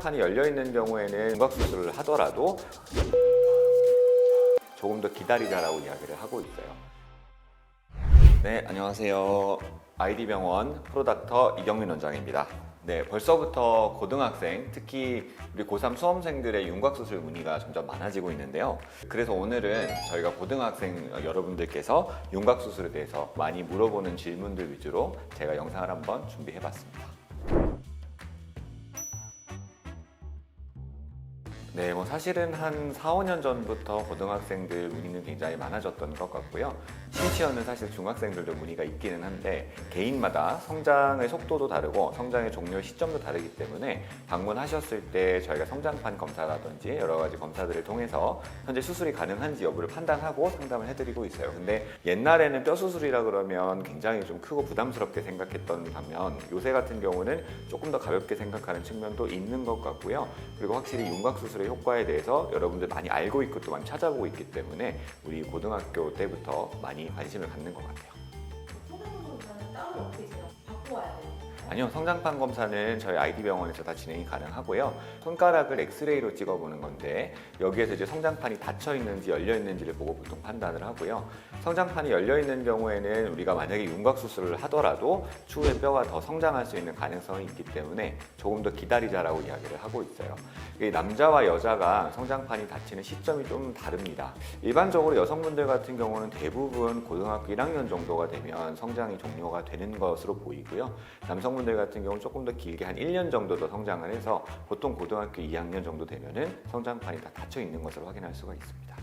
성장판이 열려있는 경우에는 윤곽수술을 하더라도 조금 더 기다리자라고 이야기를 하고 있어요. 네, 안녕하세요. 아이디병원 프로닥터 이경민 원장입니다. 네, 벌써부터 고등학생, 특히 우리 고3 수험생들의 윤곽수술 문의가 점점 많아지고 있는데요. 그래서 오늘은 저희가 고등학생 여러분들께서 윤곽수술에 대해서 많이 물어보는 질문들 위주로 제가 영상을 한번 준비해봤습니다. 네, 사실은 한 4, 5년 전부터 고등학생들 문의는 굉장히 많아졌던 것 같고요. 심지어는 사실 중학생들도 문의가 있기는 한데 개인마다 성장의 속도도 다르고 성장의 종료 시점도 다르기 때문에 방문하셨을 때 저희가 성장판 검사라든지 여러 가지 검사들을 통해서 현재 수술이 가능한지 여부를 판단하고 상담을 해드리고 있어요. 근데 옛날에는 뼈 수술이라 그러면 굉장히 좀 크고 부담스럽게 생각했던 반면 요새 같은 경우는 조금 더 가볍게 생각하는 측면도 있는 것 같고요. 그리고 확실히 윤곽수술의 효과에 대해서 여러분들 많이 알고 있고 또 많이 찾아보고 있기 때문에 우리 고등학교 때부터 많이 관심을 갖는 것 같아요. 성장판 검사는 따로 어떻게 제가 받고 와야 돼요? 아니요, 성장판 검사는 저희 아이디병원에서 다 진행이 가능하고요. 손가락을 엑스레이로 찍어보는 건데 여기에서 이제 성장판이 닫혀 있는지 열려 있는지를 보고 보통 판단을 하고요. 성장판이 열려 있는 경우에는 우리가 만약에 윤곽수술을 하더라도 추후에 뼈가 더 성장할 수 있는 가능성이 있기 때문에 조금 더 기다리자라고 이야기를 하고 있어요. 남자와 여자가 성장판이 닫히는 시점이 좀 다릅니다. 일반적으로 여성분들 같은 경우는 대부분 고등학교 1학년 정도가 되면 성장이 종료가 되는 것으로 보이고요. 남성분들 같은 경우는 조금 더 길게 한 1년 정도 더 성장을 해서 보통 고등학교 2학년 정도 되면은 성장판이 다 닫혀 있는 것을 확인할 수가 있습니다.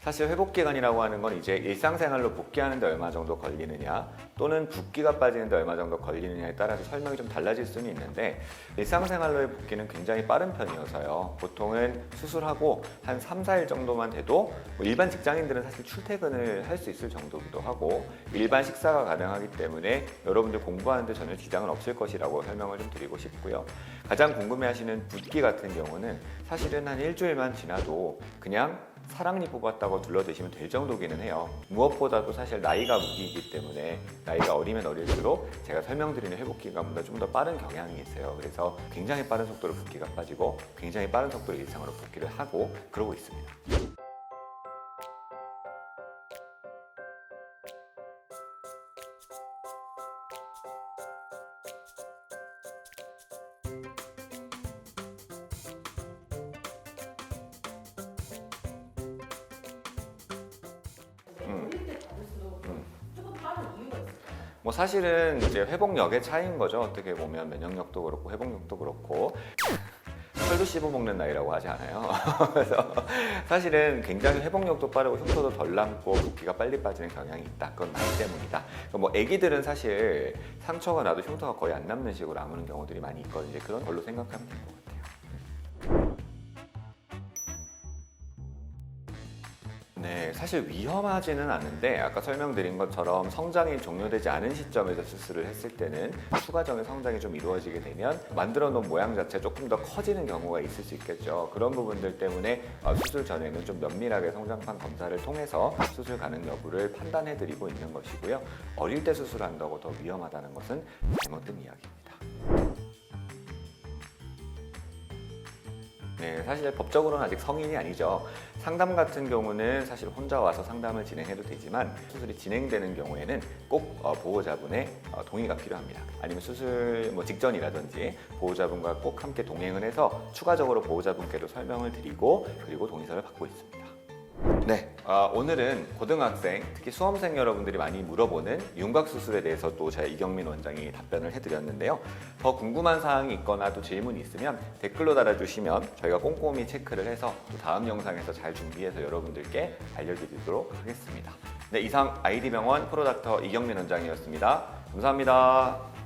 사실 회복기간이라고 하는 건 이제 일상생활로 복귀하는데 얼마 정도 걸리느냐 또는 붓기가 빠지는데 얼마 정도 걸리느냐에 따라서 설명이 좀 달라질 수는 있는데 일상생활로의 복귀는 굉장히 빠른 편이어서요. 보통은 수술하고 한 3, 4일 정도만 돼도 일반 직장인들은 사실 출퇴근을 할 수 있을 정도기도 하고 일반 식사가 가능하기 때문에 여러분들 공부하는데 전혀 지장은 없을 것이라고 설명을 좀 드리고 싶고요. 가장 궁금해하시는 붓기 같은 경우는 사실은 한 일주일만 지나도 그냥 사랑니 뽑았다고 둘러대시면 될 정도기는 해요. 무엇보다도 사실 나이가 무기이기 때문에 나이가 어리면 어릴수록 제가 설명드리는 회복기간보다 좀 더 빠른 경향이 있어요. 그래서 굉장히 빠른 속도로 붓기가 빠지고 굉장히 빠른 속도로 일상으로 복귀를 하고 그러고 있습니다. 어릴 때 받을수록 조금 빠른 이유가 있을까요? 사실은 이제 회복력의 차이인 거죠. 어떻게 보면 면역력도 그렇고 회복력도 그렇고 털도 씹어먹는 나이라고 하지 않아요. 그래서 사실은 굉장히 회복력도 빠르고 흉터도 덜 남고 붓기가 빨리 빠지는 경향이 있다. 그건 나이 때문이다. 애기들은 사실 상처가 나도 흉터가 거의 안 남는 식으로 아무는 경우들이 많이 있거든요. 그런 걸로 생각하면 될 것 같아요. 네, 사실 위험하지는 않은데 아까 설명드린 것처럼 성장이 종료되지 않은 시점에서 수술을 했을 때는 추가적인 성장이 좀 이루어지게 되면 만들어 놓은 모양 자체가 조금 더 커지는 경우가 있을 수 있겠죠. 그런 부분들 때문에 수술 전에는 좀 면밀하게 성장판 검사를 통해서 수술 가능 여부를 판단해 드리고 있는 것이고요. 어릴 때 수술한다고 더 위험하다는 것은 잘못된 이야기입니다. 네, 사실 법적으로는 아직 성인이 아니죠. 상담 같은 경우는 사실 혼자 와서 상담을 진행해도 되지만 수술이 진행되는 경우에는 꼭 보호자분의 동의가 필요합니다. 아니면 수술 직전이라든지 보호자분과 꼭 함께 동행을 해서 추가적으로 보호자분께도 설명을 드리고 그리고 동의서를 받고 있습니다. 네, 오늘은 고등학생, 특히 수험생 여러분들이 많이 물어보는 윤곽수술에 대해서 또 제가 이경민 원장이 답변을 해드렸는데요. 더 궁금한 사항이 있거나 또 질문이 있으면 댓글로 달아주시면 저희가 꼼꼼히 체크를 해서 또 다음 영상에서 잘 준비해서 여러분들께 알려드리도록 하겠습니다. 네, 이상 아이디병원 프로닥터 이경민 원장이었습니다. 감사합니다.